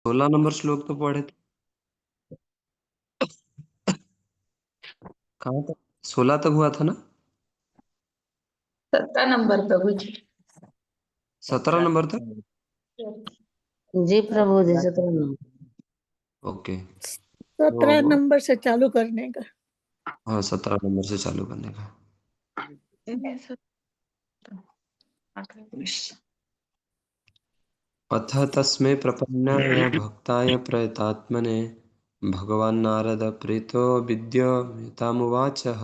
16 number श्लोक तो पढ़े थे। कहाँ तक? 16 तक हुआ था ना? 17 नंबर प्रभु जी। 17 नंबर तक। जी प्रभु जी, 17 नंबर। ओके। 17 तो नंबर से चालू करने का। हाँ, 17 नंबर से चालू करने का। अथ तस्मै प्रपन्नाय भक्ताय प्रयतात्मने भगवान् नारद प्रीतो विद्यमेतामुवाचः।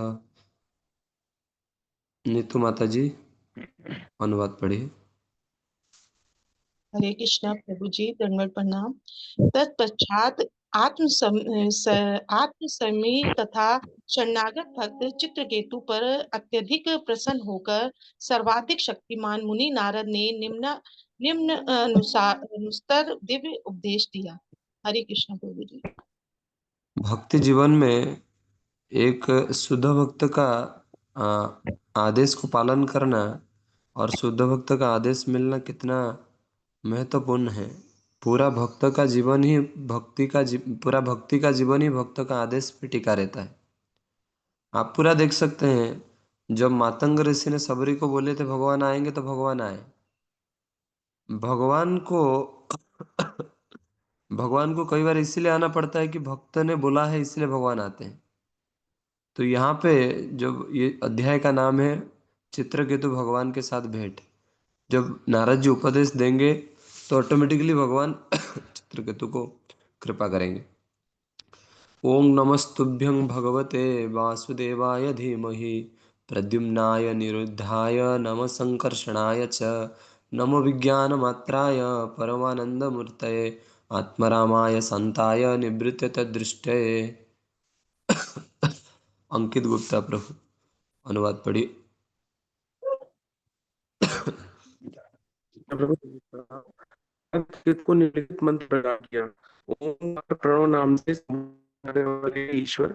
नीतू माता जी अनुवाद पढ़िए। हरे कृष्णा प्रभु जी, दंडवत प्रणाम। तत्पश्चात आत्मसमी तथा शरणागत भक्त चित्रकेतु पर अत्यधिक प्रसन्न होकर सर्वाधिक शक्तिमान मुनि नारद ने निम्न निम्न अनुसार दिव्य उपदेश दिया। हरे कृष्णा प्रभु जी। भक्ति जीवन में एक शुद्ध भक्त का आदेश को पालन करना और शुद्ध भक्त का आदेश मिलना कितना महत्वपूर्ण है। पूरा भक्त का जीवन ही पूरा भक्ति का जीवन ही भक्त का आदेश पे टिका रहता है। आप पूरा देख सकते हैं, जब मातंग ऋषि ने सबरी को बोले थे भगवान आएंगे, तो भगवान आए। भगवान को भगवान को कई बार इसीलिए आना पड़ता है कि भक्त ने बोला है, इसलिए भगवान आते हैं। तो यहाँ पे जब ये अध्याय का नाम है चित्रकेतु भगवान के साथ भेंट, जब नारद जी उपदेश देंगे तो ऑटोमेटिकली भगवान चित्रकेतु को कृपा करेंगे। ओम नमस्तुभ्यं भगवते वासुदेवाय धीमहि प्रद्युम्नाय निरुद्धाय नमः संकर्षणाय च नमो विज्ञानमात्राय परमानंदमूर्तये आत्मरामाय संताय निवृत्त तदृष्टये। अंकित गुप्ता प्रभु अनुवाद पढ़िए। को निलिखित मंत्र प्रदान किया। ओम प्रणव नाम से संबोधने वाले ईश्वर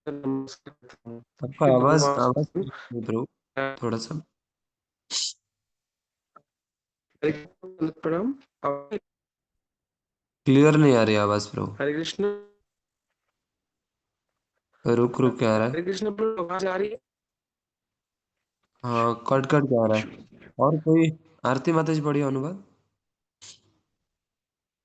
आपका आवाज आवाज प्रभु थोड़ा सा प्रणाम। क्लियर नहीं आ रही आवाज प्रभु। हरे कृष्ण। रुक रुक के आ रहा हरे है। कृष्ण प्रभु, आवाज आ रही है? हाँ, कट कट के आ रहा है। और कोई आरती माता जी पढ़िए अनुवाद।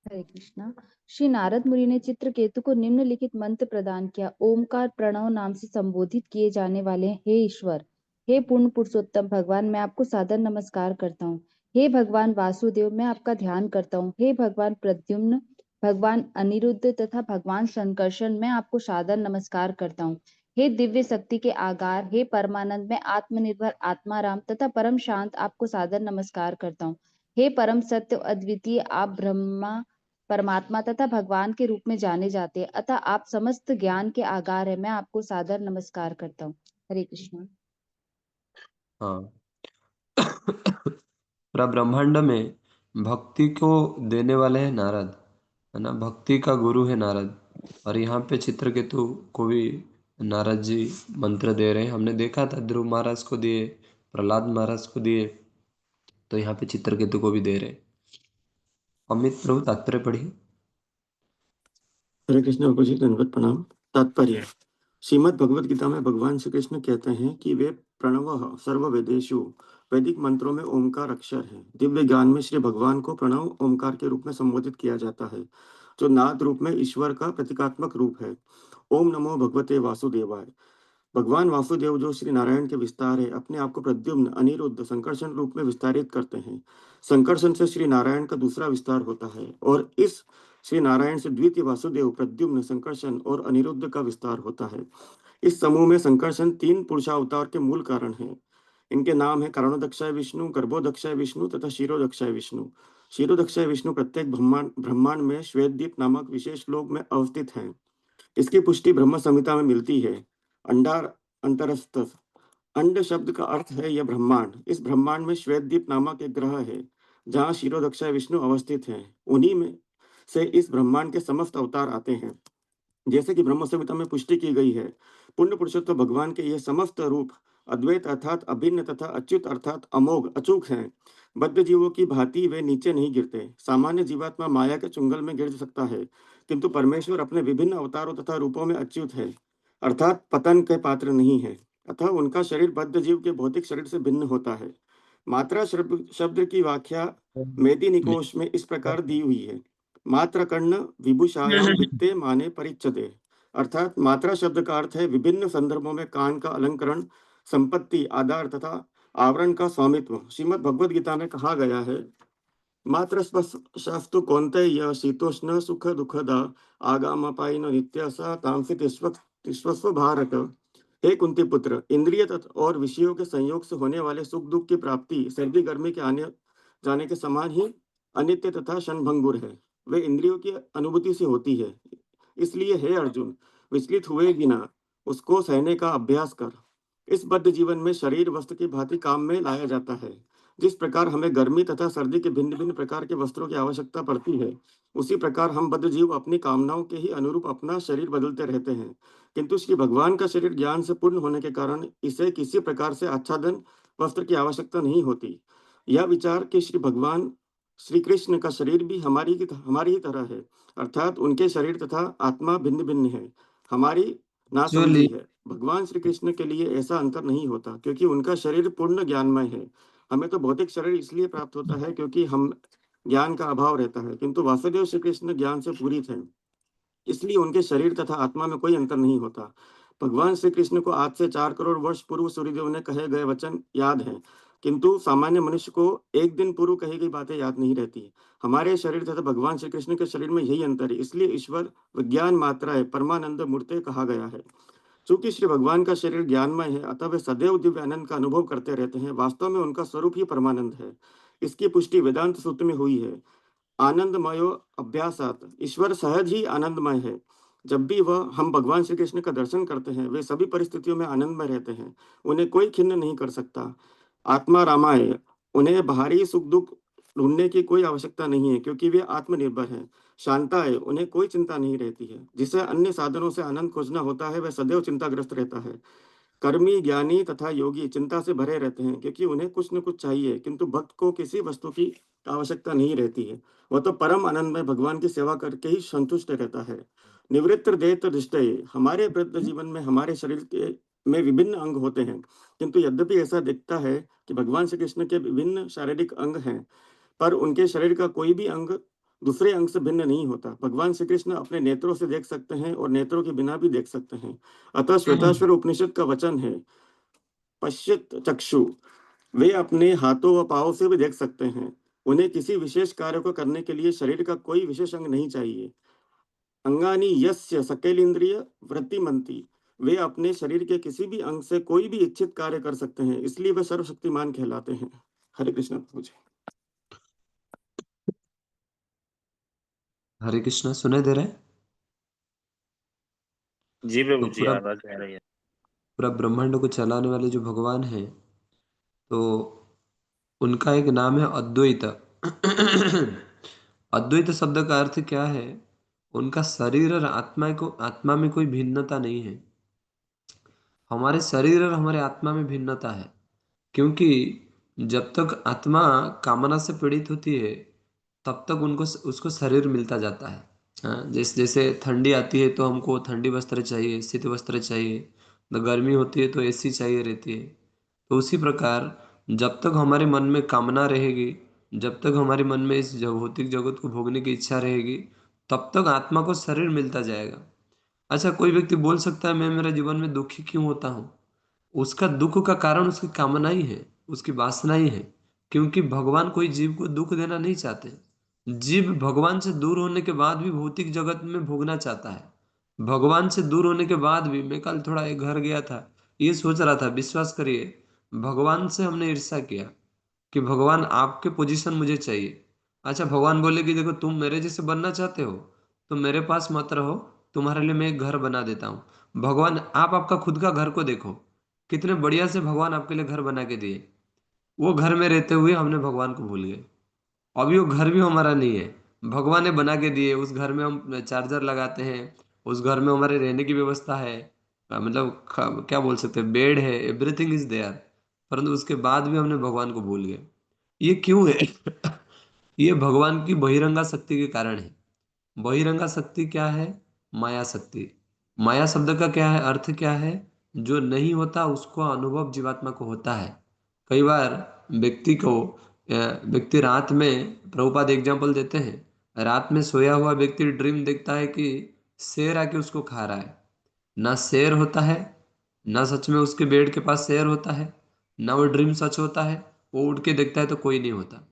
हरे कृष्णा। श्री नारद मुनि ने चित्रकेतु को निम्नलिखित मंत्र प्रदान किया। ओमकार प्रणव नाम से संबोधित किए जाने वाले हे ईश्वर, हे पूर्ण पुरुषोत्तम भगवान, मैं आपको सादर नमस्कार करता हूँ। हे भगवान वासुदेव, मैं आपका ध्यान करता हूँ। हे भगवान प्रद्युम्न, भगवान अनिरुद्ध तथा भगवान संकर्षण, मैं आपको सादर नमस्कार करता हूँ। हे दिव्य शक्ति के आगार, हे परमानंद, मैं आत्मनिर्भर आत्माराम तथा परम शांत आपको सादर नमस्कार करता हूँ। हे परम सत्य अद्वितीय, आप ब्रह्मा परमात्मा तथा भगवान के रूप में जाने जाते हैं, अतः आप समस्त ज्ञान के आगार है। मैं आपको सादर नमस्कार करता हूँ। हरे कृष्ण। हाँ। पूरा ब्रह्मांड में भक्ति को देने वाले हैं नारद, है ना। भक्ति का गुरु है नारद। और यहाँ पे चित्रकेतु को भी नारद जी मंत्र दे रहे हैं। हमने देखा था ध्रुव महाराज को दिए, प्रहलाद महाराज को दिए, तो यहाँ पे चित्रकेतु को भी दे रहे हैं। अमित प्रभु तात्पर्य पढ़िए। हरे कृष्ण बाबू जी, दंडवत प्रणाम। तात्पर्य। श्रीमद् भगवद गीता में भगवान श्री कृष्ण कहते हैं कि वे प्रणव सर्व वेदेषु, वैदिक मंत्रों में ओमकार अक्षर है। दिव्य ज्ञान में श्री भगवान को प्रणव ओमकार के रूप में संबोधित किया जाता है, जो नाद रूप में ईश्वर का प्रतीकात्मक रूप है। ओम नमो भगवते वासुदेवाय। भगवान वासुदेव जो श्री नारायण के विस्तार है, अपने आप को प्रद्युम्न अनिरुद्ध संकर्षण रूप में विस्तारित करते हैं। संकर्षण से श्री नारायण का दूसरा विस्तार होता है और इस श्री नारायण से द्वितीय वासुदेव प्रद्युम्न संकर्षण और अनिरुद्ध का विस्तार होता है। इस समूह में संकर्षण तीन पुरुषावतार के मूल कारण हैं। इनके नाम है कारणोदक्षाय विष्णु, गर्भोदक्षाय विष्णु तथा शिरोदक्षाय विष्णु। शिरोदक्षाय विष्णु प्रत्येक ब्रह्मांड ब्रह्मांड में श्वेतदीप नामक विशेष लोक में अवस्थित हैं। इसकी पुष्टि ब्रह्म संहिता में मिलती है। अंडार अंतरस्थ। अंड शब्द का अर्थ है यह ब्रह्मांड। इस ब्रह्मांड में श्वेतदीप नामक एक ग्रह है, जहाँ शिरोदक्षाय विष्णु अवस्थित हैं। उन्हीं में से इस ब्रह्मांड के समस्त अवतार आते हैं। जैसे कि ब्रह्म संहिता में पुष्टि की गई है, पुण्य पुरुषोत्तम भगवान के ये समस्त रूप अद्वैत अर्थात अभिन्न तथा अच्युत अर्थात अमोघ अचूक हैं। बद्ध जीवों की भांति वे नीचे नहीं गिरते। सामान्य जीवात्मा माया के चुंगल में गिर सकता है, किंतु परमेश्वर अपने विभिन्न अवतारों तथा रूपों में अच्युत है, अर्थात पतन के पात्र नहीं है। अतः उनका शरीर बद्ध जीव के भौतिक शरीर से भिन्न होता है। मात्रा शब्द की व्याख्या मेदी निकोष में इस प्रकार दी हुई है। मात्र कर्ण विभूषायाम भित्ते माने परिच्छदे, अर्थात मात्रा शब्द का अर्थ है विभिन्न संदर्भों में कान का अलंकरण, संपत्ति, आधार तथा आवरण का स्वामित्व। श्रीमद् भगवद गीता में कहा गया है, मात्र शास्तु कौन्तेय शीतोष्ण सुख दुखदा आगामपायिनो नित्यासा तामसिक विश्वस्व भारत। हे कुंती पुत्र, इंद्रिय और विषयों के संयोग से होने वाले सुख दुख की प्राप्ति सर्दी गर्मी के आने जाने के समान ही अनित्य तथा क्षणभंगुर है। वे इंद्रियों की अनुभूति से होती है। इसलिए हे अर्जुन, विचलित हुए बिना उसको सहने का अभ्यास कर। इस बद्ध जीवन में शरीर वस्त्र की भांति काम में लाया जाता है। जिस प्रकार हमें गर्मी तथा सर्दी के भिन्न भिन्न प्रकार के वस्त्रों की आवश्यकता पड़ती है, उसी प्रकार हम बद्ध जीव अपनी कामनाओं के ही अनुरूप अपना शरीर बदलते रहते हैं। किंतु श्री भगवान का शरीर ज्ञान से पूर्ण होने के कारण इसे किसी प्रकार से आच्छादन वस्त्र की आवश्यकता नहीं होती। यह विचार कि श्री भगवान श्री कृष्ण का शरीर भी हमारी ही तरह है, अर्थात उनके शरीर तथा आत्मा भिन्न भिन्न है, हमारी नासमझी है। भगवान श्री कृष्ण के लिए ऐसा अंतर नहीं होता, क्योंकि उनका शरीर पूर्ण ज्ञानमय है। हमें तो भौतिक शरीर इसलिए प्राप्त होता है क्योंकि हम ज्ञान का अभाव रहता है, किंतु वासुदेव श्री कृष्ण ज्ञान से पूरित है, इसलिए उनके शरीर तथा आत्मा में कोई अंतर नहीं होता। भगवान श्री कृष्ण को आज से 4 करोड़ वर्ष पूर्व सूर्यदेव ने कहे गए वचन याद हैं, किंतु सामान्य मनुष्य को एक दिन पूर्व कही गई बातें याद नहीं रहती। हमारे शरीर तथा भगवान श्री कृष्ण के शरीर में यही अंतर है, इसलिए ईश्वर विज्ञान मात्रा है, परमानंद मूर्ते कहा गया है। चूंकि श्री भगवान का शरीर ज्ञानमय है, अतः वे सदैव दिव्य आनंद का अनुभव करते रहते हैं। वास्तव में उनका स्वरूप ही परमानंद है। इसकी पुष्टि वेदांत सूत्र में हुई है, आनंदमयो अभ्यासात, ईश्वर सहज ही आनंदमय है। जब भी हम भगवान श्री कृष्ण का दर्शन करते हैं, वे सभी परिस्थितियों में आनंदमय रहते हैं, उन्हें कोई खिन्न नहीं कर सकता। आत्मा रामाय, उन्हें बाहरी सुख दुख ढूंढने की कोई आवश्यकता नहीं है, क्योंकि वे आत्मनिर्भर हैं। शांताय, उन्हें कोई चिंता नहीं रहती है। जिसे अन्य साधनों से आनंद खोजना होता है, वह सदैव चिंताग्रस्त रहता है। कर्मी, ज्ञानी तथा योगी चिंता से भरे रहते हैं, क्योंकि उन्हें कुछ न कुछ चाहिए, किंतु भक्त को किसी वस्तु की आवश्यकता नहीं रहती है। वह तो परम आनंद में भगवान की सेवा करके ही संतुष्ट रहता है। निवृत्त देत दृष्टये, हमारे वृद्ध जीवन में हमारे शरीर के में विभिन्न अंग होते हैं, किंतु यद्यपि ऐसा दिखता है कि भगवान श्री कृष्ण के विभिन्न शारीरिक अंग हैं, पर उनके शरीर का कोई भी अंग दूसरे अंग से भिन्न नहीं होता। भगवान श्री कृष्ण अपने नेत्रों से देख सकते हैं और नेत्रों के बिना भी देख सकते हैं। अतः श्वेताश्वर उपनिषद का वचन है, पश्चित चक्षु, वे अपने हाथों व पांवों से भी देख सकते हैं। उन्हें किसी विशेष कार्य को करने के लिए शरीर का कोई विशेष अंग नहीं चाहिए। अंगानी यस्य सकलेन्द्रिय वृत्तिमंती, वे अपने शरीर के किसी भी अंग से कोई भी इच्छित कार्य कर सकते हैं, इसलिए वे सर्वशक्तिमान कहलाते हैं। हरे कृष्ण प्रभु जी। हरे कृष्णा, सुने दे रहे? जी प्रभु तो जी, आवाज आ रही है। पूरा ब्रह्मांड को चलाने वाले जो भगवान हैं, तो उनका एक नाम है अद्वैत। अद्वैत शब्द का अर्थ क्या है? उनका शरीर और आत्मा में कोई भिन्नता नहीं है। हमारे शरीर और हमारे आत्मा में भिन्नता है, क्योंकि जब तक आत्मा कामना से पीड़ित होती है, तब तक उनको उसको शरीर मिलता जाता है। हाँ, जैसे जैसे ठंडी आती है तो हमको ठंडी वस्त्र चाहिए, शीत वस्त्र चाहिए। तो गर्मी होती है तो एसी चाहिए रहती है। तो उसी प्रकार जब तक हमारे मन में कामना रहेगी, जब तक हमारे मन में इस भौतिक जगत को भोगने की इच्छा रहेगी, तब तक आत्मा को शरीर मिलता जाएगा। अच्छा, कोई व्यक्ति बोल सकता है मैं मेरे जीवन में दुखी क्यों होता हूँ? उसका दुख का कारण उसकी कामना ही है, उसकी वासना ही है। क्योंकि भगवान कोई जीव को दुख देना नहीं चाहते। जीव भगवान से दूर होने के बाद भी भौतिक जगत में भोगना चाहता है। भगवान से दूर होने के बाद भी, मैं कल थोड़ा एक घर गया था, ये सोच रहा था, विश्वास करिए, भगवान से हमने ईर्ष्या किया कि भगवान आपके पोजीशन मुझे चाहिए। अच्छा, भगवान बोले कि देखो तुम मेरे जैसे बनना चाहते हो तो मेरे पास मत रहो, तुम्हारे लिए मैं एक घर बना देता हूँ। भगवान, आप आपका खुद का घर को देखो, कितने बढ़िया से भगवान आपके लिए घर बना के दिए। वो घर में रहते हुए हमने भगवान को भूल गए। अभी वो घर भी हमारा नहीं है, भगवान ने बना के दिए। उस घर में हम चार्जर लगाते हैं, उस घर में हमारे रहने की व्यवस्था है, मतलब क्या बोल सकते हैं, बेड है, एवरीथिंग इज देयर, परंतु उसके बाद भी हमने भगवान को भूल गए। ये क्यों है? ये भगवान की बहिरंगा शक्ति के कारण है। बहिरंगा शक्ति क्या है? माया शक्ति। माया शब्द का क्या है, अर्थ क्या है? जो नहीं होता उसको अनुभव जीवात्मा को होता है। कई बार व्यक्ति को व्यक्ति रात में, प्रभुपाद एग्जाम्पल देते हैं, रात में सोया हुआ व्यक्ति ड्रीम देखता है कि शेर आके उसको खा रहा है। ना शेर होता है, ना सच में उसके बेड के पास शेर होता है, ना वो ड्रीम सच होता है। वो उठ के देखता है तो कोई नहीं होता।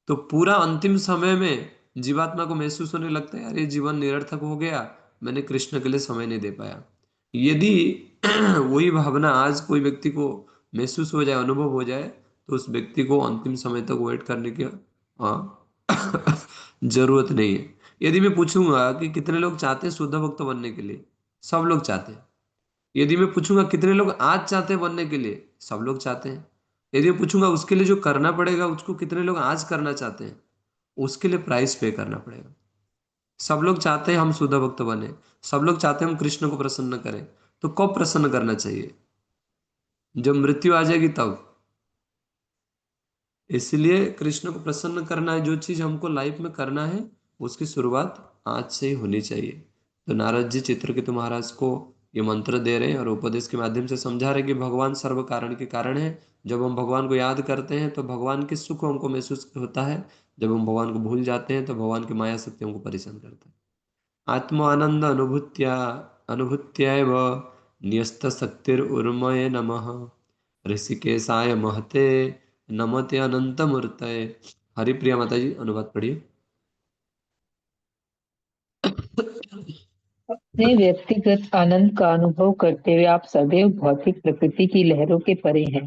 तो पूरा अंतिम समय में जीवात्मा को महसूस होने लगता है, यार ये जीवन निरर्थक हो गया, मैंने कृष्ण के लिए समय नहीं दे पाया। यदि वही भावना आज कोई व्यक्ति को महसूस हो जाए, अनुभव हो जाए, तो उस व्यक्ति को अंतिम समय तक वेट करने की जरूरत नहीं है। यदि मैं पूछूंगा कि कितने लोग चाहते हैं शुद्ध भक्त बनने के लिए, सब लोग चाहते हैं। यदि मैं पूछूंगा कितने लोग आज चाहते हैं बनने के लिए, सब लोग चाहते हैं। यदि मैं पूछूंगा उसके लिए जो करना पड़ेगा उसको कितने लोग आज करना चाहते हैं, उसके लिए प्राइस पे करना पड़ेगा। सब लोग चाहते हैं हम शुद्ध भक्त बने, सब लोग चाहते हैं हम कृष्ण को प्रसन्न करें। तो कब प्रसन्न करना चाहिए? जब मृत्यु आ जाएगी तब। इसलिए कृष्ण को प्रसन्न करना है, जो चीज हमको लाइफ में करना है उसकी शुरुआत आज से ही होनी चाहिए। तो नारद जी चित्रकेतु महाराज को ये मंत्र दे रहे हैं और उपदेश के माध्यम से समझा रहे हैं कि भगवान सर्व कारण के कारण है। जब हम भगवान को याद करते हैं तो भगवान के सुख हमको महसूस होता है। जब हम भगवान को भूल जाते हैं तो भगवान की माया शक्ति हमको परेशान करता है। आत्म आनंद अनुभूत्याव न्यस्त शक्तिर उर्मये नमः ऋषिकेशाय महते नमते अनंत मूर्तये। हरिप्रिया माता जी अनुवाद पढ़िए। अपने व्यक्तिगत आनंद का अनुभव करते हुए आप सदैव भौतिक प्रकृति की लहरों के परे हैं।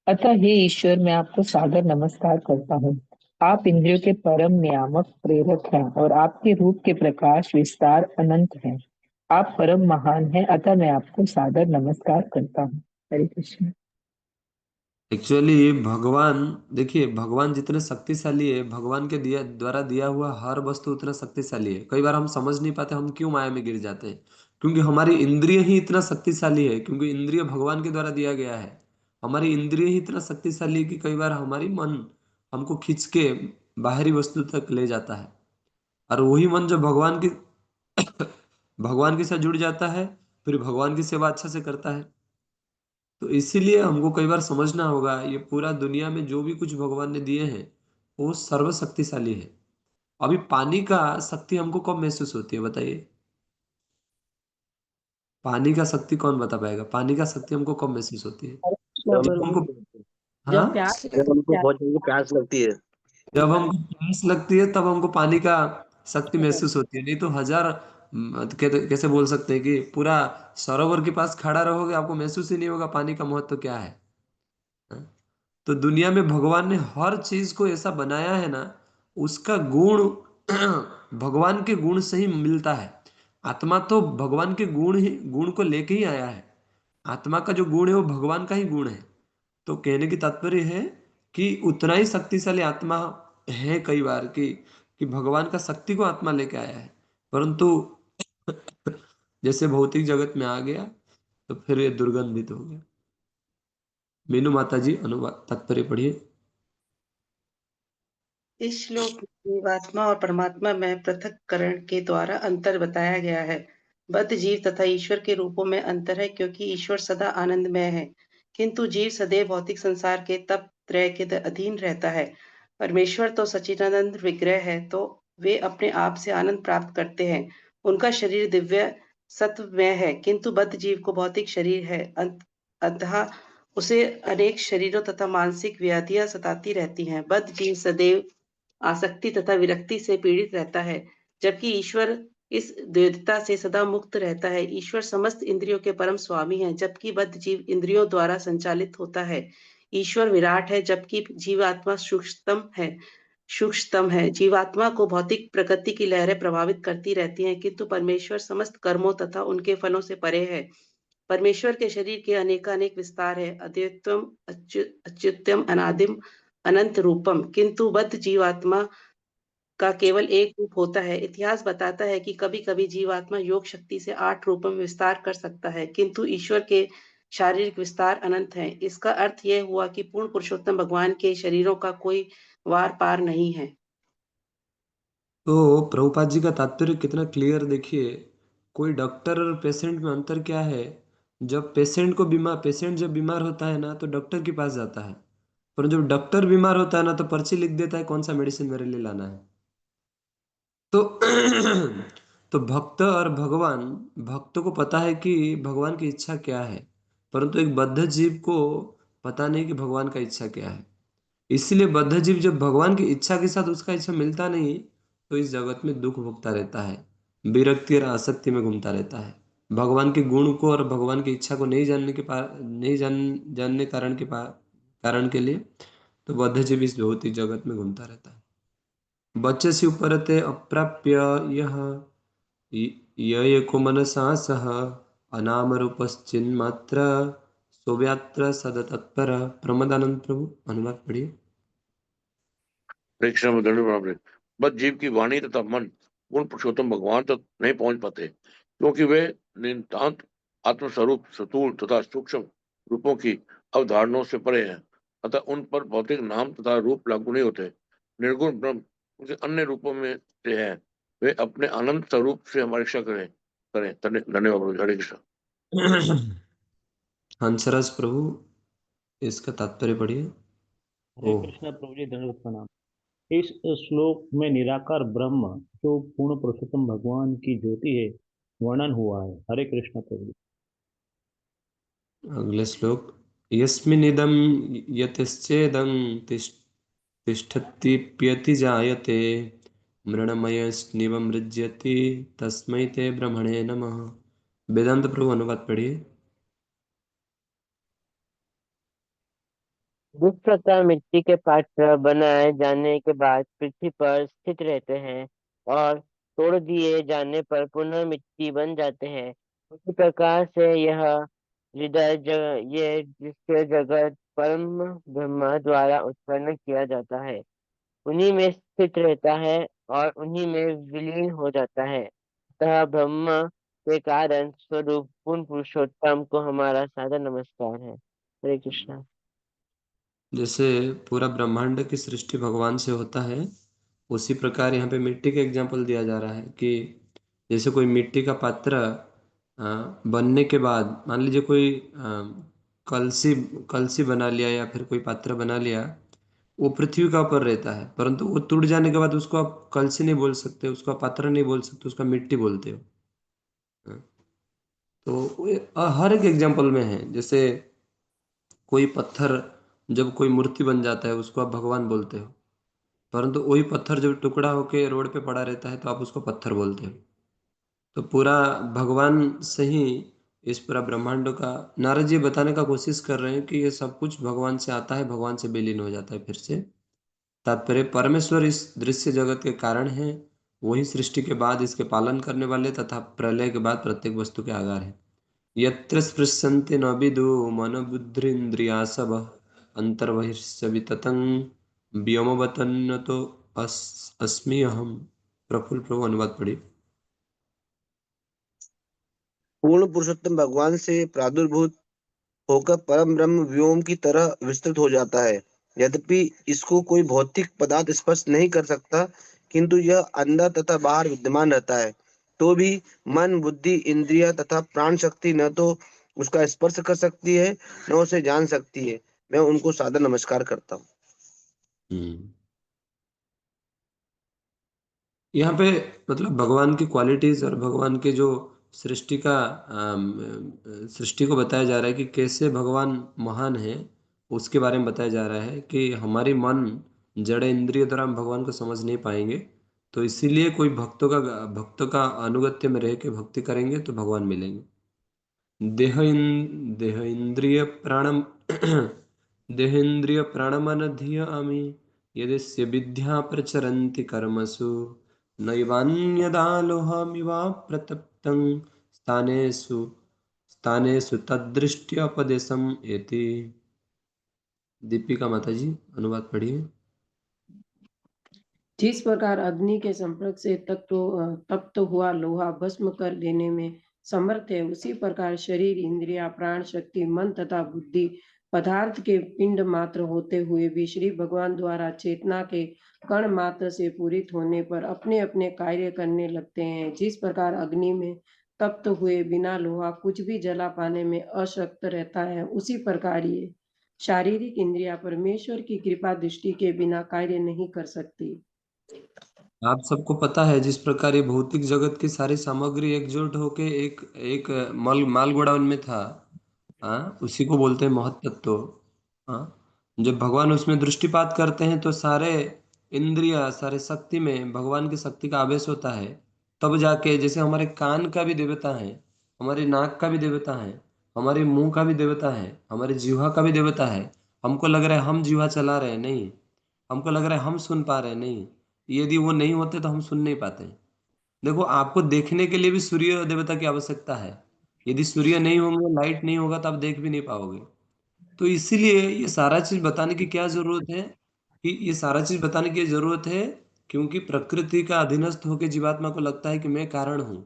अतः हे ईश्वर, मैं आपको सादर नमस्कार करता हूँ। आप इंद्रियों के परम नियामक प्रेरक हैं और आपके रूप के प्रकाश विस्तार अनंत हैं। आप परम महान हैं, अतः मैं आपको सादर नमस्कार करता हूँ। हरे कृष्ण। एक्चुअली भगवान, देखिए भगवान जितने शक्तिशाली है, भगवान के द्वारा दिया हुआ हर वस्तु उतना शक्तिशाली है। कई बार हम समझ नहीं पाते हम क्यों माया में गिर जाते हैं, क्योंकि हमारी इंद्रिय ही इतना शक्तिशाली है, क्योंकि इंद्रिय भगवान के द्वारा दिया गया है। हमारी इंद्रिय ही इतना शक्तिशाली है कि कई बार हमारी मन हमको खींच के बाहरी वस्तु तक ले जाता है। और वही मन जो भगवान के साथ जुड़ जाता है, फिर भगवान की सेवा अच्छा से करता है। तो इसीलिए हमको कई बार समझना होगा, ये पूरा दुनिया में जो भी कुछ भगवान ने दिए हैं वो सर्वशक्तिशाली है। अभी पानी का शक्ति हमको कब महसूस होती है बताइए? पानी का शक्ति कौन बता पाएगा? पानी का शक्ति हमको कब महसूस होती है? जब जब हमको, जब हाँ, प्यास जब हमको बहुत जल्दी प्यास लगती है। जब हमको प्यास लगती है तब हमको पानी का शक्ति महसूस होती है। नहीं तो हजार कैसे बोल सकते हैं कि पूरा सरोवर के पास खड़ा रहोगे आपको महसूस ही नहीं होगा पानी का महत्व क्या है। तो दुनिया में भगवान ने हर चीज को ऐसा बनाया है ना, उसका गुण भगवान के गुण से ही मिलता है। आत्मा तो भगवान के गुण को लेके ही आया है। आत्मा का जो गुण है वो भगवान का ही गुण है। तो कहने की तात्पर्य है कि उतना ही शक्तिशाली आत्मा है कई बार कि भगवान का शक्ति को आत्मा लेके आया है, परंतु जैसे भौतिक जगत में आ गया तो फिर ये दुर्गंधित हो गया। मीनू माता जी अनुवाद तात्पर्य पढ़िए। इस श्लोक में जीवात्मा और परमात्मा में पृथक्करण के द्वारा अंतर बताया गया है। बद्ध जीव तथा ईश्वर के रूपों में अंतर है, क्योंकि ईश्वर सदा आनंदमय है, किंतु जीव सदैव भौतिक संसार के तप त्रय के अधीन रहता है। परमेश्वर तो सच्चिदानंद विग्रह है, तो वे अपने आप से आनंद प्राप्त करते हैं। उनका शरीर दिव्य सत्वमय है, किंतु बद्ध जीव को भौतिक शरीर है, अतः उसे अनेक शरीरों तथा मानसिक व्याधियां सताती रहती हैं। बद्ध जीव सदैव आसक्ति तथा विरक्ति से पीड़ित रहता है, जबकि ईश्वर इस द्वैतता से सदा मुक्त रहता है। ईश्वर समस्त इंद्रियों के परम स्वामी है, जबकि बद्ध जीव इंद्रियों द्वारा संचालित होता है। ईश्वर विराट है, जबकि जीवात्मा सूक्ष्मतम है। जीवात्मा को भौतिक प्रकृति की लहरें प्रभावित करती रहती हैं, किंतु परमेश्वर समस्त कर्मों तथा उनके फलों से परे है। परमेश्वर के शरीर के अनेकानेक विस्तार है, अद्वैतम, अच्युतम, अनादिम, अनंत रूपम, किंतु बद्ध जीवात्मा का केवल एक रूप होता है। इतिहास बताता है कि कभी कभी जीवात्मा योग शक्ति से 8 रूपों में विस्तार कर सकता है, किंतु ईश्वर के शारीरिक विस्तार अनंत है। इसका अर्थ यह हुआ कि पूर्ण पुरुषोत्तम भगवान के शरीरों का कोई वार पार नहीं है। तो प्रभुपाद जी का तात्पर्य कितना क्लियर देखिए। कोई डॉक्टर और पेशेंट में अंतर क्या है? जब पेशेंट जब बीमार होता है ना तो डॉक्टर के पास जाता है, पर जब डॉक्टर बीमार होता है ना तो पर्ची लिख देता है कौन सा मेडिसिन मेरे लिए लाना है। तो तो भक्त और भगवान, भक्तों को पता है कि भगवान की इच्छा क्या है, परंतु एक बद्ध जीव को पता नहीं कि भगवान का इच्छा क्या है। इसलिए बद्ध जीव जब भगवान की इच्छा के साथ उसका इच्छा मिलता नहीं तो इस जगत में दुख भोगता रहता है, विरक्ति और आसक्ति में घूमता रहता है। भगवान के गुण को और भगवान की इच्छा को नहीं जानने कारण के लिए तो बद्ध जीव इस भौतिक जगत में घूमता रहता है। वचसि उपरते अप्राप्य यह एको मनसा सह अनामरूपश्चिन्मात्र सोव्यात्र सदतत्पर। प्रमदानंद प्रभु अनुवाद पढ़िए। कृष्ण में दंड बराबर। बस जीव की वाणी तथा मन पूर्ण पुरुषोत्तम भगवान तक नहीं पहुंच पाते, क्योंकि वे नितांत आत्मस्वरूप स्थूल तथा सूक्ष्म रूपों की अवधारणाओं से परे हैं, अतः उन पर भौतिक नाम तथा रूप लागू नहीं होते। निर्गुण ब्रह्म उनके अन्य रूपों में से है, वे अपने आनंद स्वरूप से हमारी रक्षा करें करें धन्यवाद प्रभु। हरे कृष्ण। हंसराज प्रभु इसका तात्पर्य पढ़िए। हरे ओह, कृष्ण प्रभु जी, दंडवत प्रणाम। इस श्लोक में निराकार ब्रह्म जो पूर्ण पुरुषोत्तम भगवान की ज्योति है वर्णन हुआ है। हरे कृष्ण प्रभु जी। अगले श्लोक। यस्मिनिदं यतश्चेदं तिष्ठत्यप्यति जायते मृण्मयस्निव मृज्यति तस्मै ते ब्रह्मणे नमः। वेदांत प्रभु अनुवाद पढ़िए। जिस प्रकार मिट्टी के पात्र बनाए जाने के बाद पृथ्वी पर स्थित रहते हैं और तोड़ दिए जाने पर पुनः मिट्टी बन जाते हैं, उसी प्रकार से यह ये जिससे जगत परम ब्रह्म द्वारा उत्पन्न किया जाता है, उन्हीं में स्थित रहता है और उन्हीं में विलीन हो जाता है। अतः ब्रह्म के कारण स्वरूप पूर्ण पुरुषोत्तम को हमारा सादर नमस्कार है। हरे कृष्णा। जैसे पूरा ब्रह्मांड की सृष्टि भगवान से होता है, उसी प्रकार यहाँ पे मिट्टी का एग्जाम्पल दिया जा रहा है कि जैसे कोई मिट्टी का पात्र बनने के बाद मान लीजिए कोई कलसी कलसी बना लिया या फिर कोई पात्र बना लिया, वो पृथ्वी का ऊपर रहता है, परंतु वो टूट जाने के बाद उसको आप कलसी नहीं बोल सकते, उसका पात्र नहीं बोल सकते, उसका मिट्टी बोलते हो। हाँ, तो ये हर एक एग्जाम्पल में है। जैसे कोई पत्थर जब कोई मूर्ति बन जाता है उसको आप भगवान बोलते हो, परंतु वही पत्थर जब टुकड़ा होके रोड पे पड़ा रहता है तो आप उसको पत्थर बोलते हो। तो पूरा भगवान से ही इस पूरा ब्रह्मांड का नारद जी बताने का कोशिश कर रहे हैं कि ये सब कुछ भगवान से आता है, भगवान से विलीन हो जाता है फिर से। तात्पर्य परमेश्वर इस दृश्य जगत के कारण है, वही सृष्टि के बाद इसके पालन करने वाले तथा प्रलय के बाद प्रत्येक वस्तु के आधार है। यत्र स्पृशन्ति न विदु मनोबुद्धिरिन्द्रियासवः अन्तर्बहिश्च विततं व्योमवतन्न तो अस्मि अहम। प्रफुल्ल प्रभु अनुवाद पढ़िए। पूर्ण पुरुषोत्तम भगवान से प्रादुर्भूत होकर परम ब्रह्म व्योम की तरह विस्तृत हो जाता है। यद्यपि इसको कोई भौतिक पदार्थ स्पर्श नहीं कर सकता, किंतु यह अंदर तथा बाहर विद्यमान रहता है। तो भी मन, बुद्धि, इंद्रिय तथा प्राण शक्ति न तो उसका स्पर्श कर सकती है न उसे जान सकती है। मैं उनको सादर नमस्कार करता हूँ। यहाँ पे मतलब भगवान की क्वालिटीज और भगवान के जो सृष्टि को बताया जा रहा है कि कैसे भगवान महान है, उसके बारे में बताया जा रहा है कि हमारी मन जड़ इंद्रिय द्वारा हम भगवान को समझ नहीं पाएंगे, तो इसीलिए कोई भक्तों का अनुगत्य में रह के भक्ति करेंगे तो भगवान मिलेंगे। देह इंद्रिय प्राणम देहेन्द्रिय प्राणमनधिय अमी यदस्य विद्या प्रचरन्ति कर्मसु नैवान्यदा लोहमिवा प्रतप्तं स्थानेषु स्थानेषु तद्दृष्ट्योपदेशम् एति। दीपिका माता जी अनुवाद पढ़िए। जिस प्रकार अग्नि के संपर्क से तप्त हुआ लोहा भस्म कर देने में समर्थ है, उसी प्रकार शरीर, इंद्रिया, प्राण शक्ति, मन तथा बुद्धि पदार्थ के पिंड मात्र होते हुए भी श्री भगवान द्वारा चेतना के कण मात्र से पूरित होने पर अपने अपने कार्य करने लगते हैं। जिस प्रकार अग्नि में तप्त हुए बिना लोहा कुछ भी जला पाने में अशक्त रहता है, उसी प्रकार ये शारीरिक इंद्रिया परमेश्वर की कृपा दृष्टि के बिना कार्य नहीं कर सकती। आप सबको पता है जिस प्रकार ये भौतिक जगत की सारी सामग्री एकजुट होके एक एक माल गोडाउन में था, हाँ, उसी को बोलते हैं महत्तत्व। हाँ, जब भगवान उसमें दृष्टिपात करते हैं तो सारे इंद्रिया, सारे शक्ति में भगवान की शक्ति का आवेश होता है। तब जाके, जैसे हमारे कान का भी देवता है, हमारी नाक का भी देवता है, हमारे मुंह का भी देवता है, हमारे जीवा का भी देवता है। हमको लग रहा है हम जीवा चला रहे हैं, नहीं। हमको लग रहा है हम सुन पा रहे हैं, नहीं। यदि वो नहीं होते तो हम सुन नहीं पाते। देखो, आपको देखने के लिए भी सूर्य देवता की आवश्यकता है। यदि सूर्य नहीं होंगे, लाइट नहीं होगा, तो आप देख भी नहीं पाओगे। तो इसीलिए ये सारा चीज बताने की क्या जरूरत है, कि ये सारा चीज बताने की जरूरत है क्योंकि प्रकृति का अधीनस्थ होकर जीवात्मा को लगता है कि मैं कारण हूँ।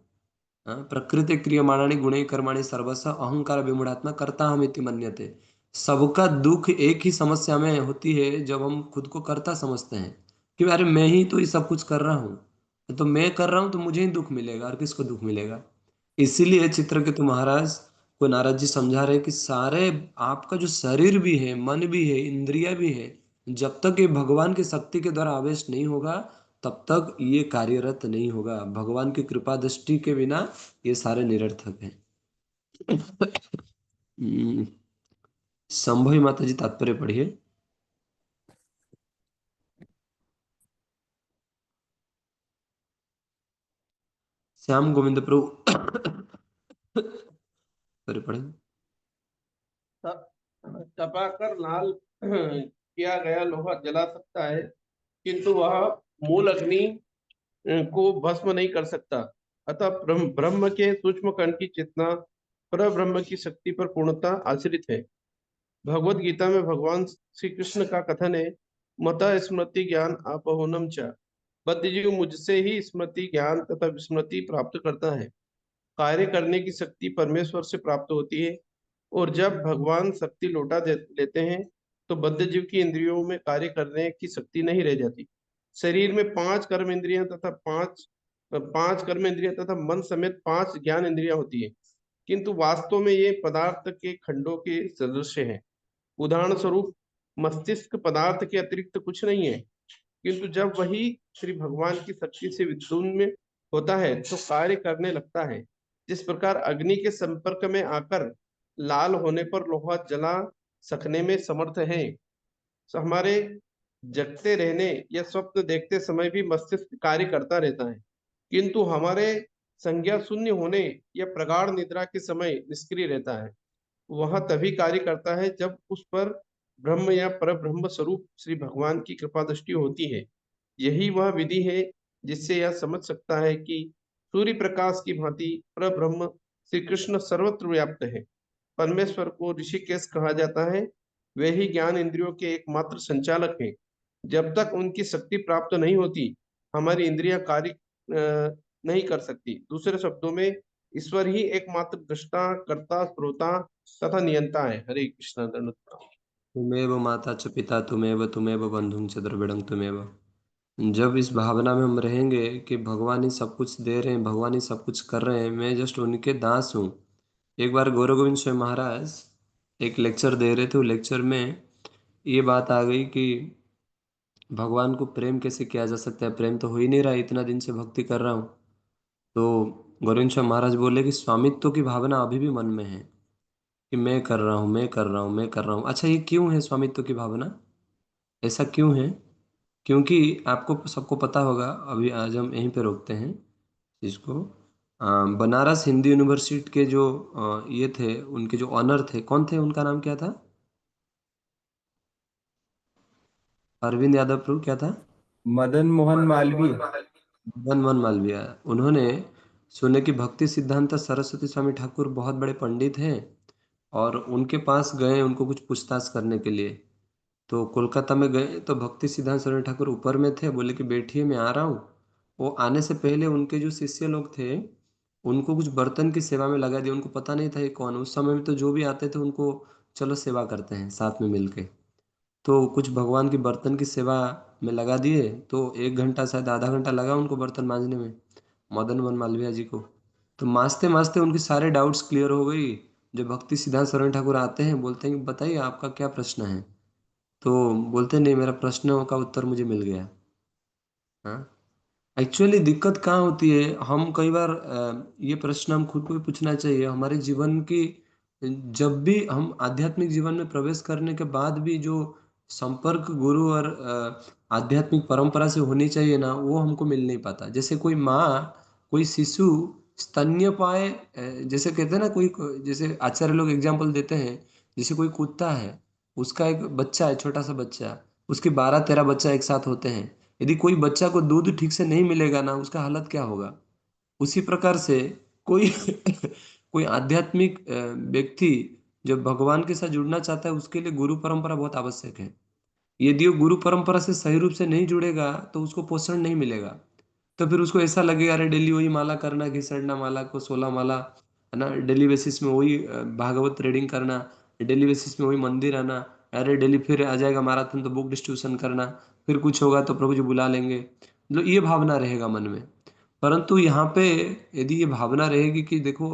हाँ, प्रकृति क्रियमाणानि गुणैः कर्माणि सर्वस्य अहंकार विमूढ़ात्मा कर्ता हम इति मन्यते। सबका दुख एक ही समस्या में होती है, जब हम खुद को कर्ता समझते हैं कि अरे मैं ही तो ये सब कुछ कर रहा हूँ, तो मैं कर रहा हूँ तो मुझे ही दुख मिलेगा, और किसको दुख मिलेगा। इसीलिए चित्रकेतु महाराज को नारद जी समझा रहे कि सारे आपका जो शरीर भी है, मन भी है, इंद्रिया भी है, जब तक ये भगवान की शक्ति के द्वारा आवेश नहीं होगा, तब तक ये कार्यरत नहीं होगा। भगवान की कृपा दृष्टि के बिना ये सारे निरर्थक हैं। संभवी माता जी तात्पर्य पढ़िए। श्याम गोविंद प्रभु पढ़े। तपाकर लाल किया गया लोहा जला सकता है, किंतु वह मूल अग्नि को भस्म नहीं कर सकता। अतः ब्रह्म के सूक्ष्म कण की चेतना पर ब्रह्म की शक्ति पर पूर्णतः आश्रित है। भगवत गीता में भगवान श्री कृष्ण का कथन है, मता स्मृति ज्ञान अपहनम च। बद्धजीव मुझसे ही स्मृति ज्ञान तथा विस्मृति प्राप्त करता है। कार्य करने की शक्ति परमेश्वर से प्राप्त होती है, और जब भगवान शक्ति लौटा लेते हैं तो बद्ध जीव की इंद्रियों में कार्य करने की शक्ति नहीं रह जाती। शरीर में पांच कर्म इंद्रियां तथा पांच कर्म इंद्रियां तथा मन समेत पांच ज्ञान इंद्रियां होती है, किंतु वास्तव में ये पदार्थ के खंडों के सदृश हैं। उदाहरण स्वरूप मस्तिष्क पदार्थ के अतिरिक्त कुछ नहीं है, किंतु जब वही श्री भगवान की शक्ति से विद्युन्मय होता है तो कार्य करने लगता है। जिस प्रकार अग्नि के संपर्क में आकर लाल होने पर लोहा जला सकने में समर्थ है, तो हमारे जगते रहने या स्वप्न देखते समय भी मस्तिष्क कार्य करता रहता है, किंतु हमारे संज्ञा शून्य होने या प्रगाढ़ निद्रा के समय निष्क्रिय रहता है। वह तभी कार्य करता है जब उस पर ब्रह्म या पर ब्रह्म स्वरूप श्री भगवान की कृपा दृष्टि होती है। यही वह विधि है जिससे यह समझ सकता है कि सूर्य प्रकाश की भांति पर ब्रह्म श्री कृष्ण सर्वत्र व्याप्त है। परमेश्वर को ऋषिकेश कहा जाता है। वे ही ज्ञान इंद्रियों के एकमात्र संचालक हैं। जब तक उनकी शक्ति प्राप्त नहीं होती, हमारी इंद्रियां कार्य नहीं कर सकती। दूसरे शब्दों में ईश्वर ही एकमात्र दृष्टा, कर्ता, श्रोता तथा नियंता है। हरे कृष्ण। तुमेव माता च पिता तुमेव, तुमेव बंधुं च द्रविड़ं तुमेव। जब इस भावना में हम रहेंगे कि भगवान ही सब कुछ दे रहे हैं, भगवान ही सब कुछ कर रहे हैं, मैं जस्ट उनके दास हूँ। एक बार गौरव गोविंद स्वयं महाराज एक लेक्चर दे रहे थे। वो लेक्चर में ये बात आ गई कि भगवान को प्रेम कैसे किया जा सकता है, प्रेम तो हो ही नहीं रहा, इतना दिन से भक्ति कर रहा हूँ। तो गोविंद स्वयं महाराज बोले कि स्वामित्व की भावना अभी भी मन में है, कि मैं कर रहा हूँ, मैं कर रहा हूँ, मैं कर रहा हूँ। अच्छा, ये क्यों है स्वामित्व की भावना? ऐसा क्यों है? क्योंकि आपको सबको पता होगा, अभी आज हम यहीं पे रोकते हैं इसको। बनारस हिंदू यूनिवर्सिटी के जो ये थे, उनके जो ऑनर थे, कौन थे, उनका नाम क्या था? अरविंद यादव प्रभु, क्या था? मदन मोहन मालवीय। मदन मोहन मालवीय। उन्होंने सुने कि भक्ति सिद्धांत सरस्वती स्वामी ठाकुर बहुत बड़े पंडित हैं, और उनके पास गए उनको कुछ पूछताछ करने के लिए। तो कोलकाता में गए तो भक्ति सिद्धांत शरण ठाकुर ऊपर में थे, बोले कि बैठिए मैं आ रहा हूँ। वो आने से पहले उनके जो शिष्य लोग थे उनको कुछ बर्तन की सेवा में लगा दिया। उनको पता नहीं था ये कौन। उस समय में तो जो भी आते थे उनको चलो सेवा करते हैं साथ में मिलके। तो कुछ भगवान की बर्तन की सेवा में लगा दिए। तो 1 घंटा शायद आधा घंटा लगा उनको बर्तन मांजने में, मदन मोहन मालवीय जी को। तो मांजते मांजते उनके सारे डाउट्स क्लियर हो गई। जब भक्ति सिद्धांत शरण ठाकुर आते हैं बोलते हैं कि बताइए आपका क्या प्रश्न है। तो बोलते नहीं, मेरा प्रश्न का उत्तर मुझे मिल गया। हाँ, एक्चुअली दिक्कत कहाँ होती है, हम कई बार ये प्रश्न हम खुद को भी पूछना चाहिए हमारे जीवन की। जब भी हम आध्यात्मिक जीवन में प्रवेश करने के बाद भी जो संपर्क गुरु और आध्यात्मिक परंपरा से होनी चाहिए ना, वो हमको मिल नहीं पाता। जैसे कोई माँ कोई शिशु स्तन्यपाय, जैसे कहते हैं ना, जैसे आचार्य लोग एग्जाम्पल देते हैं, जैसे कोई कुत्ता है, उसका एक बच्चा है, छोटा सा बच्चा, उसके 12-13 बच्चा एक साथ होते हैं। यदि कोई बच्चा को दूध ठीक से नहीं मिलेगा ना, उसका हालत क्या होगा। उसी प्रकार से कोई कोई आध्यात्मिक व्यक्ति जब भगवान के साथ जुड़ना चाहता है, उसके लिए गुरु परंपरा बहुत आवश्यक है। यदि वो गुरु परंपरा से सही रूप से नहीं जुड़ेगा तो उसको पोषण नहीं मिलेगा। तो फिर उसको ऐसा लगेगा अरे डेली वही माला करना, घिसड़ना माला को 16 माला, है ना, डेली बेसिस में वही भागवत रीडिंग करना, डेली बेसिस में वही मंदिर आना, अरे डेली फिर आ जाएगा मैराथन तो बुक डिस्ट्रीब्यूशन करना, फिर कुछ होगा तो प्रभु जी बुला लेंगे, मतलब ये भावना रहेगा मन में। परंतु यहाँ पे यदि ये भावना रहेगी कि देखो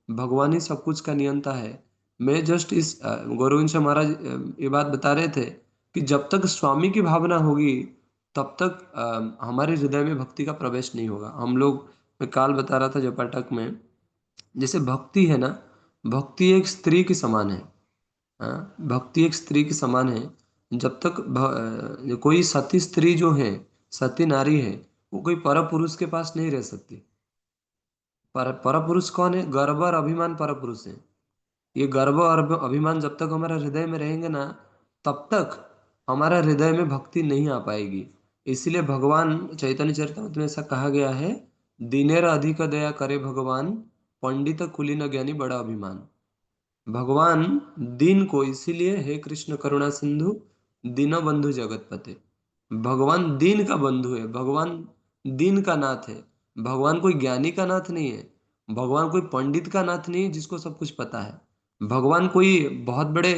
भगवान ही सब कुछ का नियंता है। मैं जस्ट इस गौरवंश महाराज ये बात बता रहे थे कि जब तक स्वामी की भावना होगी तब तक हमारे हृदय में भक्ति का प्रवेश नहीं होगा। हम लोग, मैं काल बता रहा था जपाटक में, जैसे भक्ति है ना, भक्ति एक स्त्री के समान है। हाँ, भक्ति एक स्त्री के समान है। जब तक कोई सती स्त्री जो है, सती नारी है, वो कोई पर पुरुष के पास नहीं रह सकती। पर पुरुष कौन है? गर्व और अभिमान पर पुरुष है। ये गर्व और अभिमान जब तक हमारे हृदय में रहेंगे ना, तब तक हमारा हृदय में भक्ति नहीं आ पाएगी। इसलिए भगवान चैतन्य चरितमृत में ऐसा कहा गया है, दीनेर अधिक दया करे भगवान, पंडित कुलीन ज्ञानी बड़ा अभिमान। भगवान दीन को इसीलिए हे कृष्ण करुणा सिंधु दीन बंधु जगतपते। भगवान दीन का बंधु है, भगवान दीन का नाथ है। भगवान कोई ज्ञानी का नाथ नहीं है, भगवान कोई पंडित का नाथ नहीं है जिसको सब कुछ पता है। भगवान कोई बहुत बड़े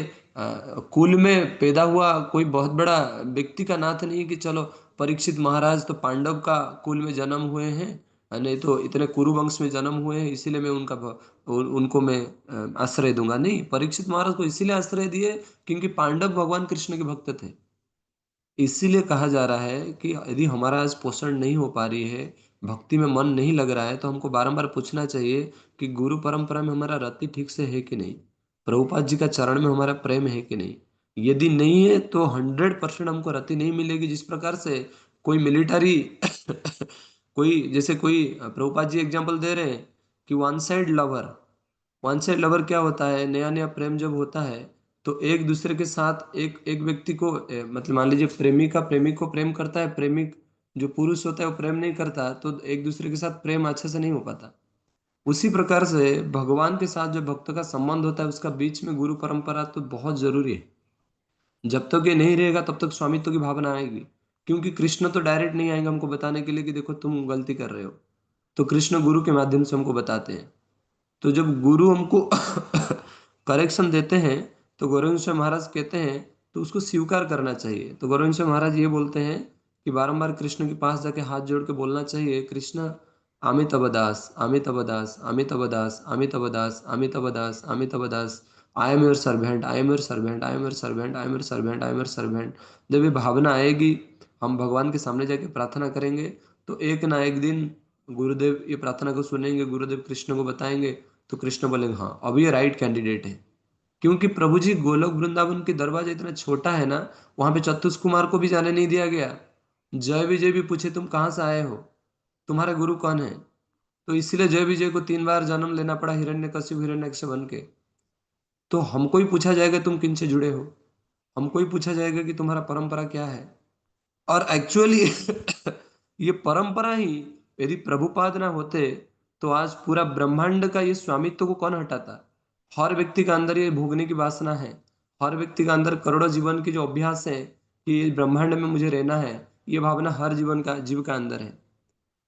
कुल में पैदा हुआ कोई बहुत बड़ा व्यक्ति का नाथ नहीं है कि चलो परीक्षित महाराज तो पांडव का कुल में जन्म हुए हैं, नहीं तो इतने कुरु वंश में जन्म हुए हैं इसीलिए मैं उनको मैं आश्रय दूंगा। नहीं, परीक्षित महाराज को इसीलिए आश्रय दिए क्योंकि पांडव भगवान कृष्ण के भक्त थे। इसीलिए कहा जा रहा है कि यदि हमारा आज पोषण नहीं हो पा रही है, भक्ति में मन नहीं लग रहा है, तो हमको बारंबार पूछना चाहिए कि गुरु परंपरा में हमारा रति ठीक से है कि नहीं, प्रभुपाद जी का चरण में हमारा प्रेम है कि नहीं। यदि नहीं है तो 100% हमको रति नहीं मिलेगी। जिस प्रकार से कोई मिलिट्री कोई, जैसे कोई प्रभुपाद जी एग्जाम्पल दे रहे हैं कि वन साइड लवर क्या होता है, नया नया प्रेम जब होता है तो एक दूसरे के साथ एक एक व्यक्ति को मतलब मान लीजिए प्रेमिका प्रेमिक को प्रेम करता है, प्रेमिक जो पुरुष होता है वो प्रेम नहीं करता, तो एक दूसरे के साथ प्रेम अच्छे से नहीं हो पाता। उसी प्रकार से भगवान के साथ जो भक्त का संबंध होता है उसका बीच में गुरु परंपरा तो बहुत जरूरी है। जब तक ये नहीं रहेगा तब तक स्वामित्व की भावना आएगी, क्योंकि कृष्ण तो डायरेक्ट नहीं आएंगे हमको बताने के लिए कि देखो तुम गलती कर रहे हो। तो कृष्ण गुरु के माध्यम से हमको बताते हैं। तो जब गुरु हमको करेक्शन देते हैं तो गौरवंश महाराज कहते हैं तो उसको स्वीकार करना चाहिए। तो गौरवंश महाराज ये बोलते हैं कि बारंबार कृष्ण के पास जाके हाथ जोड़ के बोलना चाहिए, Krishna Amitabh Das Amitabh Das Amitabh Das Amitabh Das Amitabh Das Amitabh Das, I am your servant I am your servant I am your servant I am your servant I am your servant. जब ये भावना आएगी, हम भगवान के सामने जाके प्रार्थना करेंगे तो एक ना एक दिन गुरुदेव ये प्रार्थना को सुनेंगे, गुरुदेव कृष्ण को बताएंगे तो कृष्ण बोलेंगे हाँ अब ये राइट कैंडिडेट है। क्योंकि प्रभु जी गोलोक वृंदावन के दरवाजा इतना छोटा है ना, वहां पे चतुष कुमार को भी जाने नहीं दिया गया। जय विजय भी पूछे तुम कहाँ से आए हो, तुम्हारा गुरु कौन है, तो इसलिए जय विजय को 3 बार जन्म लेना पड़ा हिरण्यकशिपु हिरण्यक्ष बन के। तो हमको ही पूछा जाएगा तुम किन से जुड़े हो, हमको ही पूछा जाएगा कि तुम्हारा परंपरा क्या है। और एक्चुअली ये परंपरा ही यदि प्रभुपाद ना होते तो आज पूरा ब्रह्मांड का ये स्वामित्व को कौन हटाता। हर व्यक्ति के अंदर ये भोगने की वासना है, हर व्यक्ति का अंदर करोड़ों जीवन की जो अभ्यास है कि ब्रह्मांड में मुझे रहना है, ये भावना हर जीव का अंदर है।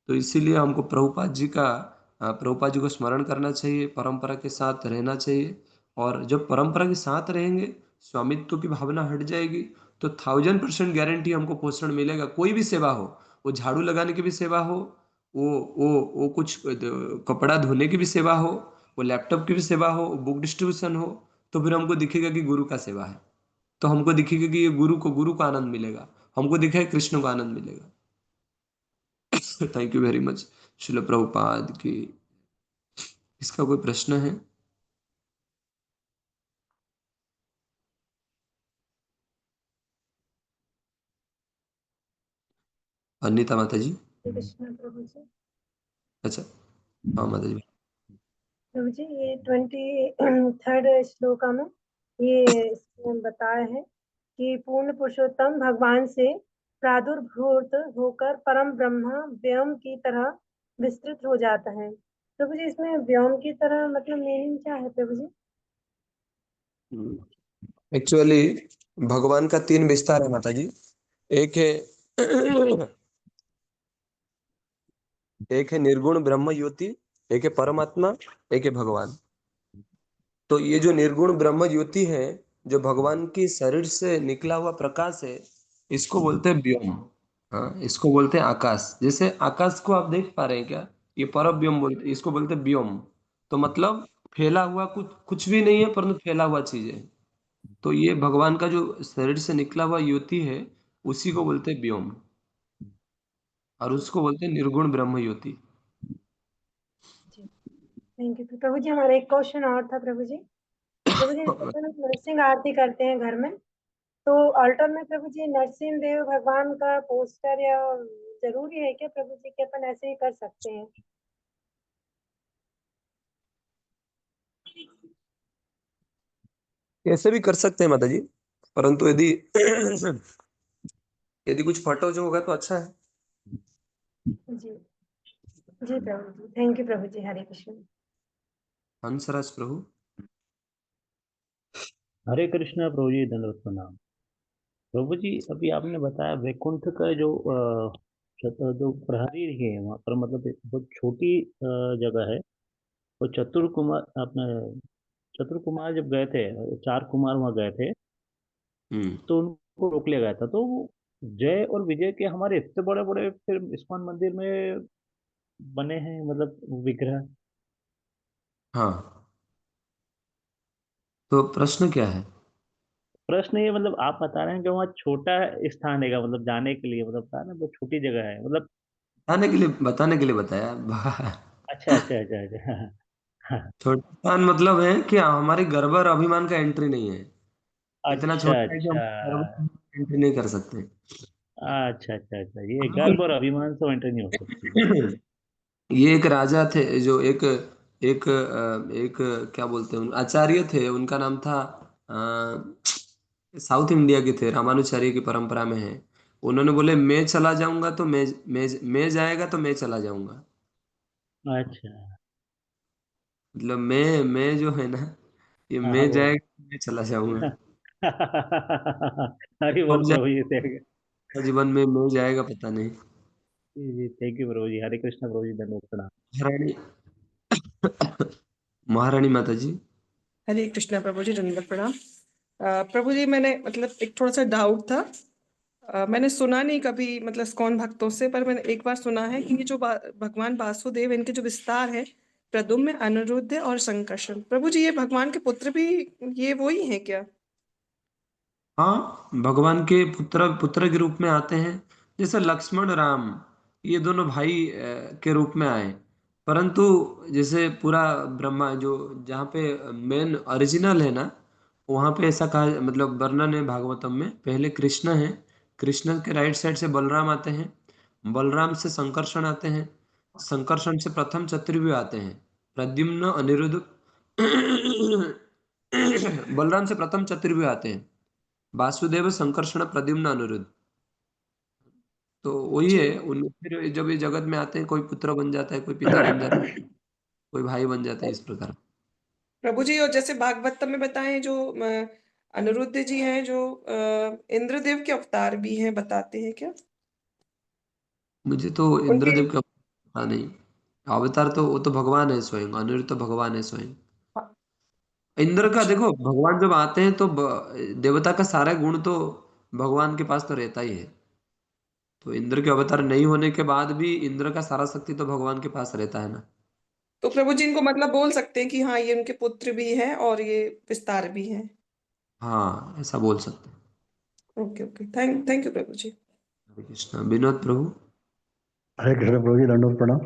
तो इसीलिए हमको प्रभुपाद जी को स्मरण करना चाहिए, परंपरा के साथ रहना चाहिए। और जब परंपरा के साथ रहेंगे, स्वामित्व की भावना हट जाएगी, तो 1000% गारंटी हमको पोषण मिलेगा। कोई भी सेवा हो, वो झाड़ू लगाने की भी सेवा हो, वो कुछ कपड़ा धोने की भी सेवा हो, वो लैपटॉप की भी सेवा हो, बुक डिस्ट्रीब्यूशन हो, तो फिर हमको दिखेगा कि गुरु का सेवा है। तो हमको दिखेगा कि ये गुरु को आनंद मिलेगा, हमको दिखेगा कृष्ण को आनंद मिलेगा। थैंक यू वेरी मच शिल प्रभुपाद की। इसका कोई प्रश्न है? अनिता माता जी। कृष्ण प्रभु जी। अच्छा, हाँ माता जी। प्रभु जी, ये 23rd श्लोका में ये इसमें बताया है कि पूर्ण पुरुषोत्तम भगवान से प्रादुर्भूत होकर परम ब्रह्म व्योम की तरह विस्तृत हो जाता है। प्रभु जी, इसमें व्योम की तरह मतलब मीनिंग क्या है प्रभु जी? एक्चुअली भगवान का 3 विस्तार है माता जी। एक है एक है निर्गुण ब्रह्म ज्योति, एक है परमात्मा, एक है भगवान। तो ये जो निर्गुण ब्रह्म ज्योति है, जो भगवान की शरीर से निकला हुआ प्रकाश है, इसको बोलते हैं व्योम। हाँ, इसको बोलते हैं आकाश। जैसे आकाश को आप देख पा रहे हैं क्या? ये पर व्योम बोलते, इसको बोलते हैं व्योम। तो मतलब फैला हुआ कुछ कुछ भी नहीं है, परंतु फैला हुआ चीज है। तो ये भगवान का जो शरीर से निकला हुआ ज्योति है, उसी को बोलते हैं व्योम, और उसको बोलते हैं निर्गुण ब्रह्म ज्योति। थैंक यू प्रभु जी। हमारा एक क्वेश्चन और था प्रभु जी। प्रभु जी, जैसे हम नरसिंह आरती करते हैं घर में, तो अल्टर में प्रभु जी नरसिंह देव भगवान का पोस्टर या जरूरी है क्या प्रभु जी, कि अपन ऐसे ही कर सकते हैं? ऐसे भी कर सकते हैं माता जी, परंतु यदि यदि कुछ फोटो जो होगा तो अच्छा है। जी जी प्रभु जी, थैंक यू प्रभु जी। हरे कृष्ण। हंसराज प्रभु। हरे कृष्णा प्रभु जी, दंडवत प्रणाम। प्रभु जी, अभी आपने बताया वैकुंठ का जो प्रहरी है वहाँ पर, मतलब एक बहुत छोटी जगह है। वो चतुर कुमार अपने चतुर कुमार जब गए थे, 4 कुमार वहाँ गए थे, तो उनको रोक लिया गया था। तो वो जय और विजय के हमारे इतने बड़े बड़े फिर इस्कॉन मंदिर में बने हैं, मतलब विग्रह। हाँ, तो प्रश्न क्या है? प्रश्न ये, मतलब आप बता रहे हैं कि वहाँ छोटा स्थान है, मतलब जाने के लिए, मतलब बता रहे हैं बहुत छोटी जगह है, मतलब। बताने के लिए बताया। अच्छा अच्छा अच्छा अच्छा। छोटा स्थान मतलब है कि हमारे गर्व और अभिमान का एंट्री नहीं है। इतना अच्छा छोटा है कि हम अच्छा गर्व एंट्री नहीं कर सकते। अच्छा अच्छा अच्छा, ये बिल्कुल। गर्व और अभिमान से एंट्री नहीं हो सकती। ये एक राजा थे, जो एक एक एक क्या बोलते हैं, आचार्य थे, उनका नाम था साउथ इंडिया के थे, रामानुचार्य की परंपरा में है। उन्होंने बोले मैं चला जाऊंगा तो मैं जाएगा तो मैं चला जाऊंगा। अच्छा। मतलब मैं जो है ना, ये हाँ, मैं वो जाएगा तो मैं चला जाऊंगा। हरी बोल कब प्रभु जी, जाएगा जीवन में मैं जाएगा पता नहीं। जी जी, थैंक यू प्रभु जी। हरे कृष्णा प्रभु जी, धन्यवाद प्रणाम। महारानी महारानी माता जी। हरे कृष्णा प्रभु जी, दंडवत प्रणाम। प्रभु जी, मैंने मतलब एक थोड़ा सा डाउट था। मैंने सुना नहीं कभी मतलब इस्कॉन भक्तों से, पर मैंने एक बार सुना है कि ये जो भगवान वासुदेव, इनके जो विस्तार है, प्रद्युम्न, अनिरुद्ध और संकर्षण, प्रभु जी ये भगवान के पुत्र भी ये वो ही है क्या? हाँ, भगवान के पुत्र पुत्र के रूप में आते हैं। जैसे लक्ष्मण राम, ये दोनों भाई के रूप में आए। परंतु जैसे पूरा ब्रह्मा जो जहाँ पे मेन ओरिजिनल है ना, वहाँ पे ऐसा कहा, मतलब वर्णन है भागवतम में, पहले कृष्ण है, कृष्ण के राइट साइड से बलराम आते हैं, बलराम से संकर्षण आते हैं, संकर्षण से प्रथम चतुर्व्यूह आते हैं, प्रद्युम्न अनिरुद्ध। बलराम से प्रथम चतुर्व्यूह आते हैं, वासुदेव संकर्षण प्रद्युम्न अनिरुद्ध। तो वही जी है उन, फिर जब ये जगत में आते हैं, कोई पुत्र बन जाता है, कोई पिता बन जाता है, कोई भाई बन जाता है, इस प्रकार। प्रभु जी, और जैसे भागवतम में बताएं जो अनिरुद्ध जी हैं जो इंद्रदेव के अवतार भी हैं, बताते हैं क्या? मुझे तो उनके इंद्रदेव का पता नहीं। अवतार तो वो तो भगवान है स्वयं, अनिरुद्ध तो भगवान है स्वयं। इंद्र का अच्छा, देखो, भगवान जब आते हैं तो देवता का सारा गुण तो भगवान के पास तो रहता ही है। तो इंद्र के अवतार नहीं होने के बाद भी इंद्र का सारा शक्ति तो भगवान के पास रहता है ना। तो प्रभु जी इनको मतलब बोल सकते हैं कि हाँ ये उनके पुत्र भी हैं और ये विस्तार भी हैं। हाँ, ऐसा बोल सकते हैं। Okay okay, thank you Prabhu जी। हरे कृष्णा। विनोद प्रभु। हरे कृष्ण प्रभु जी, दंडवत प्रणाम।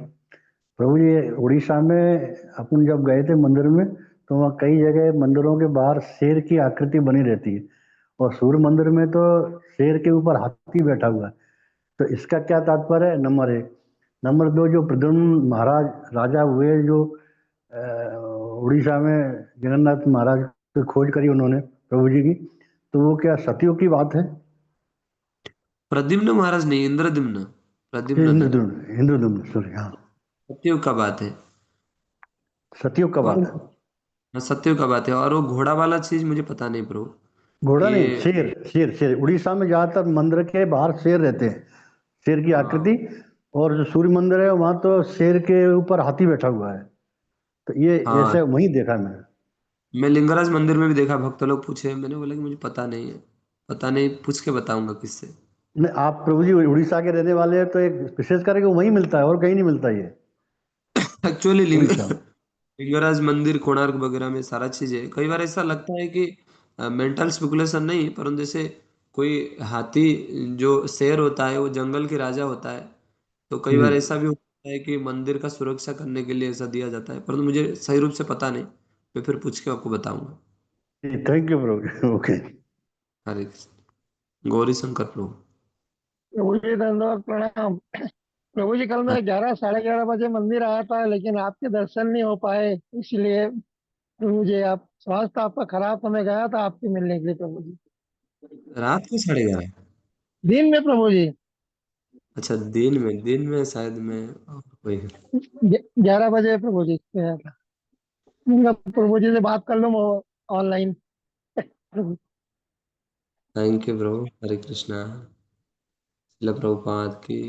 प्रभु जी, उड़ीसा में अपन जब गए थे मंदिर में, तो वहाँ कई जगह मंदिरों के बाहर शेर की आकृति बनी रहती है, और सूर्य मंदिर में तो शेर के ऊपर हाथी बैठा हुआ है। तो इसका क्या तात्पर्य है? नंबर 1। नंबर 2, जो प्रद्युम्न महाराज राजा हुए, जो उड़ीसा में जगन्नाथ महाराज की खोज करी उन्होंने प्रभु जी की, तो वो क्या सतयुग की बात है? प्रद्युम्न महाराज नहीं, इंद्रद्युम्न। प्रद्युम्न नहीं, इंद्रद्युम्न, इंद्रद्युम्न, सॉरी, हाँ, सतयुग का बात है। सतयुग का और बात है। सतयुग का बात है। और वो घोड़ा वाला चीज मुझे पता नहीं प्रभु। घोड़ा नहीं, ये शेर, शेर, शेर। उड़ीसा में ज्यादातर मंदिर के बाहर शेर रहते हैं, शेर की हाँ, आकृति। और जो सूर्य मंदिर है वहां तो शेर के ऊपर हाथी बैठा हुआ है। तो ये हाँ, ऐसे वहीं देखा मैंने। मैं लिंगराज मंदिर में भी देखा, भक्त लोग पूछे, मैंने बोला कि मुझे पता नहीं है। पता नहीं, पूछ के बताऊंगा किससे। नहीं, आप प्रभु जी उड़ीसा के रहने वाले हैं, तो एक विशेष करके वहीं मिलता है और कहीं नहीं मिलता ये, एक्चुअली उड़ीसा में। लिंगराज मंदिर कोणार्क वगैरह में सारा चीज है। कई बार ऐसा लगता है कि मेंटल स्पेकुलेशन नहीं, परंतु जैसे कोई हाथी, जो शेर होता है वो जंगल के राजा होता है। तो कई जी, बार ऐसा भी होता है कि मंदिर का सुरक्षा करने के लिए ऐसा दिया जाता है, परंतु मुझे सही रूप से पता नहीं। मैं फिर पूछ के आपको बताऊंगा। Thank you Prabhu ji, okay. Hare Krishna. Gauri Shankar Prabhu. Prabhu ji धन्यवाद प्रणाम। प्रभु जी, कल मैं 11 साढ़े 11 बजे मंदिर आया था, लेकिन आपके दर्शन नहीं हो पाए, इसलिए मुझे आप स्वास्थ्य आपका खराब था, मैं गया था आपसे मिलने के लिए प्रभु जी। रात को 11:30? दिन में प्रभु जी, अच्छा, दिन में शायद मैं और कोई। 11 बजे प्रभु जी गया था। मैं प्रभु जी से बात कर लूँ ऑनलाइन। थैंक यू प्रभु। हरे कृष्णा। शिला प्रभुपाद की